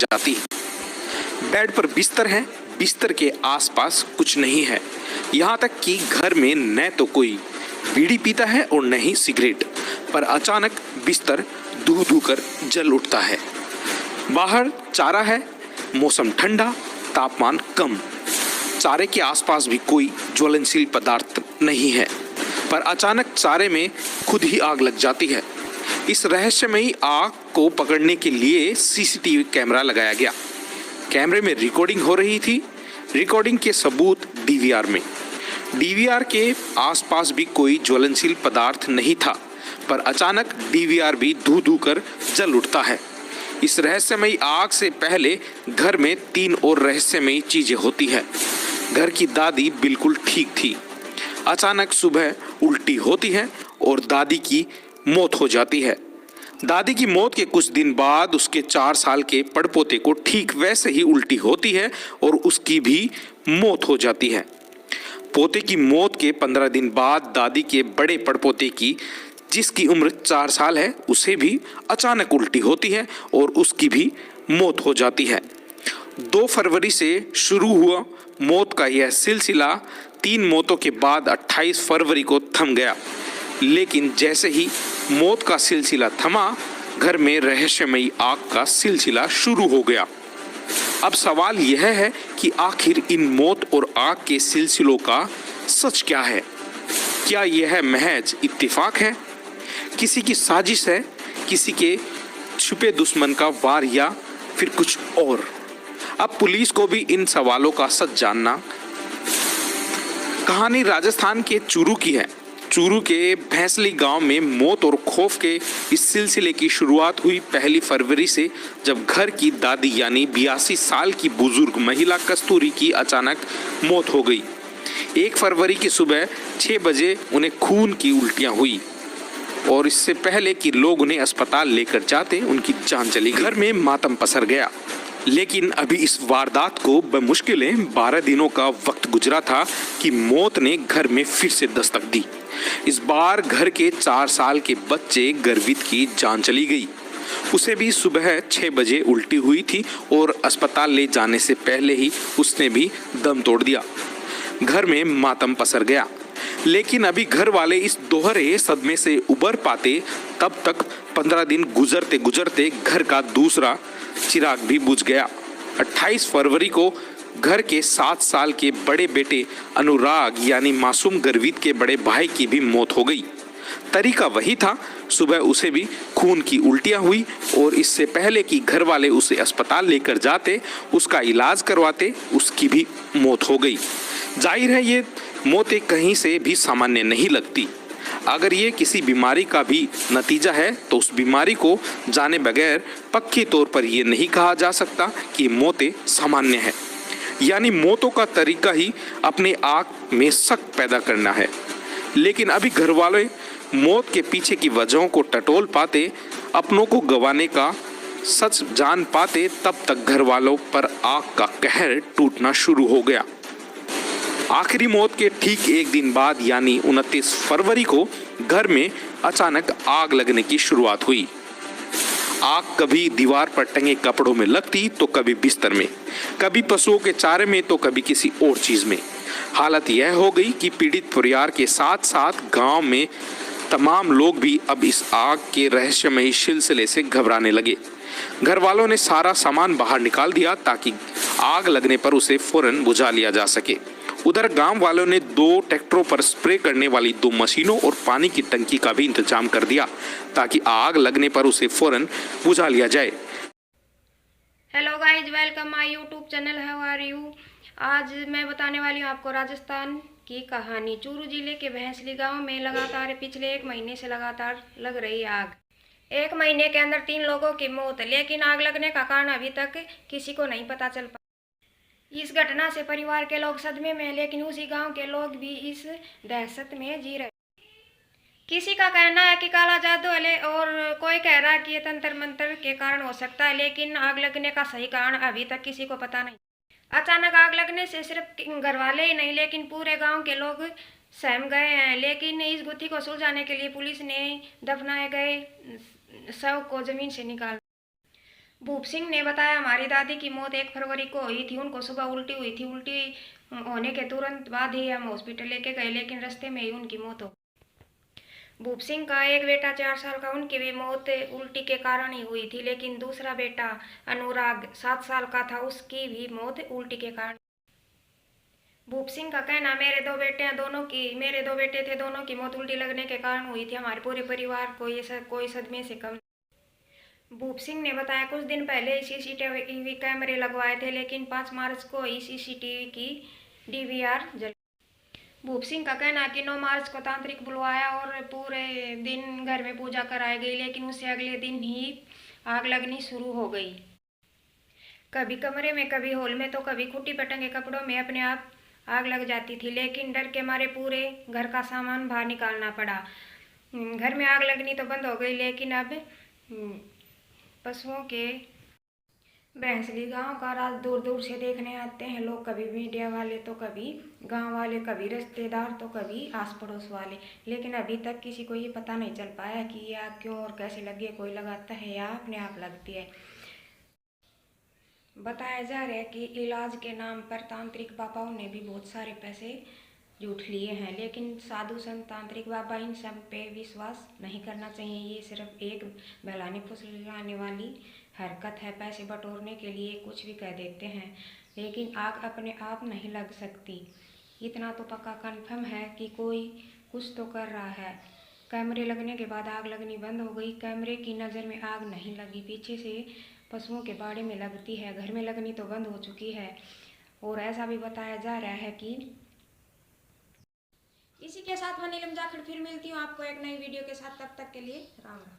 जाती है। बेड पर बिस्तर है, बिस्तर के आसपास कुछ नहीं है। यहाँ तक कि घर में न तो कोई बीड़ी पीता है और न ही सिगरेट, पर अचानक बिस्तर धू धू कर जल उठता है। बाहर चारा है, मौसम ठंडा, तापमान कम। चारे के आसपास भी कोई ज्वलनशील पदार्थ नहीं है, पर अचानक चारे में खुद ही आग लग जाती है। इस रहस्यमयी आग को पकड़ने के लिए सीसीटीवी कैमरा लगाया गया। कैमरे में रिकॉर्डिंग हो रही थी। रिकॉर्डिंग के सबूत डीवीआर में। डीवीआर के आसपास भी कोई ज्वलनशील पदार्थ नहीं था, पर अचानक डीवीआर भी धू धू कर जल उठता है। इस रहस्यमयी आग से पहले घर में 3 और रहस्यमयी चीजें होती है। घर की दादी बिल्कुल ठीक थी। अचानक सुबह उल्टी होती है और दादी की मौत हो जाती है। दादी की मौत के कुछ दिन बाद उसके 4 साल के पड़पोते को ठीक वैसे ही उल्टी होती है और उसकी भी मौत हो जाती है। पोते की मौत के 15 दिन बाद दादी के बड़े पड़पोते की, जिसकी उम्र 4 साल है, उसे भी अचानक उल्टी होती है और उसकी भी मौत हो जाती है। 2 फरवरी से शुरू हुआ मौत का यह सिलसिला 3 मौतों के बाद 28 फरवरी को थम गया। लेकिन जैसे ही मौत का सिलसिला थमा, घर में रहस्यमयी आग का सिलसिला शुरू हो गया। अब सवाल यह है कि आखिर इन मौत और आग के सिलसिलों का सच क्या है? क्या यह महज इत्तेफाक है, किसी की साजिश है, किसी के छुपे दुश्मन का वार, या फिर कुछ और? अब पुलिस को भी इन सवालों का सच जानना। कहानी राजस्थान के चूरू की है। चूरू के भैंसली गांव में मौत और खौफ के इस सिलसिले की शुरुआत हुई 1 फरवरी से, जब घर की दादी यानी 82 साल की बुजुर्ग महिला कस्तूरी की अचानक मौत हो गई। 1 फरवरी की सुबह 6 बजे उन्हें खून की उल्टियां हुई और इससे पहले कि लोग उन्हें अस्पताल लेकर जाते, उनकी जान चली गई। घर में मातम पसर गया। लेकिन अभी इस वारदात को बमुश्किलें 12 दिनों का वक्त गुजरा था कि मौत ने घर में फिर से दस्तक दी। इस बार घर के 4 साल के बच्चे गर्वित की जान चली गई। उसे भी सुबह 6 बजे उल्टी हुई थी और अस्पताल ले जाने से पहले ही उसने भी दम तोड़ दिया। घर में मातम पसर गया। लेकिन अभी घर वाले इस दोहरे सदमे से उबर पाते तब तक 15 दिन गुजरते गुजरते घर का दूसरा चिराग भी बुझ गया। 28 फरवरी को घर के 7 साल के बड़े बेटे अनुराग यानी मासूम गर्वित के बड़े भाई की भी मौत हो गई। तरीका वही था, सुबह उसे भी खून की उल्टियां हुई और इससे पहले कि घर वाले उसे अस्पताल लेकर जाते, उसका इलाज करवाते, उसकी भी मौत हो गई। जाहिर है ये मौतें कहीं से भी सामान्य नहीं लगती। अगर ये किसी बीमारी का भी नतीजा है तो उस बीमारी को जाने बगैर पक्के तौर पर ये नहीं कहा जा सकता कि मौतें सामान्य है। यानी मौतों का तरीका ही अपने आप में शक पैदा करना है। लेकिन अभी घर वाले मौत के पीछे की वजहों को टटोल पाते, अपनों को गंवाने का सच जान पाते, तब तक घर वालों पर आग का कहर टूटना शुरू हो गया। आखिरी मौत के ठीक 1 दिन बाद यानी 29 फरवरी को घर में अचानक आग लगने की शुरुआत हुई। आग कभी दीवार पर टंगे कपड़ों में लगती तो कभी बिस्तर में, कभी पशुओं के चारे में तो कभी किसी और चीज में। हालत यह हो गई कि पीड़ित परिवार के साथ साथ गांव में तमाम लोग भी अब इस आग के रहस्यमयी सिलसिले से घबराने लगे। घर वालों ने सारा सामान बाहर निकाल दिया ताकि आग लगने पर उसे फौरन बुझा लिया जा सके। उधर गांव वालों ने 2 ट्रैक्टरों पर स्प्रे करने वाली 2 मशीनों और पानी की टंकी का भी इंतजाम कर दिया ताकि आग लगने पर उसे फौरन बुझा लिया जाए। Hello guys, welcome my YouTube channel. How are you? आज मैं बताने वाली हूँ आपको राजस्थान की कहानी। चूरू जिले के भैंसली गांव में लगातार पिछले 1 महीने से लगातार लग रही आग। 1 महीने के अंदर 3 लोगों की मौत, लेकिन आग लगने का कारण अभी तक किसी को नहीं पता चल पाया। इस घटना से परिवार के लोग सदमे में, लेकिन उसी गांव के लोग भी इस दहशत में जी रहे। किसी का कहना है कि काला जादू है और कोई कह रहा है कि ये तंत्र मंत्र के कारण हो सकता है, लेकिन आग लगने का सही कारण अभी तक किसी को पता नहीं। अचानक आग लगने से सिर्फ घर वाले ही नहीं, लेकिन पूरे गांव के लोग सहम गए हैं। लेकिन इस गुत्थी को सुलझाने के लिए पुलिस ने दफनाए गए शव को जमीन से निकाल। भूप सिंह ने बताया, हमारी दादी की मौत 1 फरवरी को हुई थी। उनको सुबह उल्टी हुई थी। उल्टी होने के तुरंत बाद ही हम हॉस्पिटल लेके गए, लेकिन रास्ते में ही उनकी मौत हो। भूप सिंह का एक बेटा 4 साल का, उनकी भी मौत उल्टी के कारण ही हुई थी, लेकिन दूसरा बेटा अनुराग 7 साल का था, उसकी भी मौत उल्टी के कारण। भूप सिंह का कहना, मेरे दो बेटे थे, दोनों की मौत उल्टी लगने के कारण हुई थी। हमारे पूरे परिवार को ये कोई सदमे से कम। भूप सिंह ने बताया, कुछ दिन पहले सीसीटीवी कैमरे लगवाए थे, लेकिन 5 मार्च को ही सीसीटीवी की डीवीआर जल। भूप सिंह का कहना है कि 9 मार्च को तांत्रिक बुलवाया और पूरे दिन घर में पूजा कराई गई, लेकिन उससे अगले दिन ही आग लगनी शुरू हो गई। कभी कमरे में, कभी हॉल में, तो कभी खूंटी पर टंगे कपड़ों में अपने आप आग लग जाती थी, लेकिन डर के मारे पूरे घर का सामान बाहर निकालना पड़ा। घर में आग लगनी तो बंद हो गई, लेकिन अब पशुओं के भैंसली गांव का राज दूर दूर से देखने आते हैं लोग, कभी मीडिया वाले, तो कभी गांव वाले, कभी रिश्तेदार, तो कभी आस पड़ोस वाले। लेकिन अभी तक किसी को ये पता नहीं चल पाया कि ये आग क्यों और कैसे लगी है, कोई लगाता है या अपने आप लगती है। बताया जा रहा है कि इलाज के नाम पर तांत्रिक बाबाओं ने भी बहुत सारे पैसे झूठ लिए हैं, लेकिन साधु संत, तांत्रिक बाबा, इन सब पे विश्वास नहीं करना चाहिए। ये सिर्फ एक बहलाने फुसलाने वाली हरकत है। पैसे बटोरने के लिए कुछ भी कह देते हैं, लेकिन आग अपने आप नहीं लग सकती। इतना तो पक्का कन्फर्म है कि कोई कुछ तो कर रहा है। कैमरे लगने के बाद आग लगनी बंद हो गई। कैमरे की नज़र में आग नहीं लगी, पीछे से पशुओं के बाड़े में लगती है। घर में लगनी तो बंद हो चुकी है। और ऐसा भी बताया जा रहा है कि इसी के साथ मैं नीलम जाखड़ फिर मिलती हूँ आपको एक नई वीडियो के साथ। तब तक के लिए राम राम।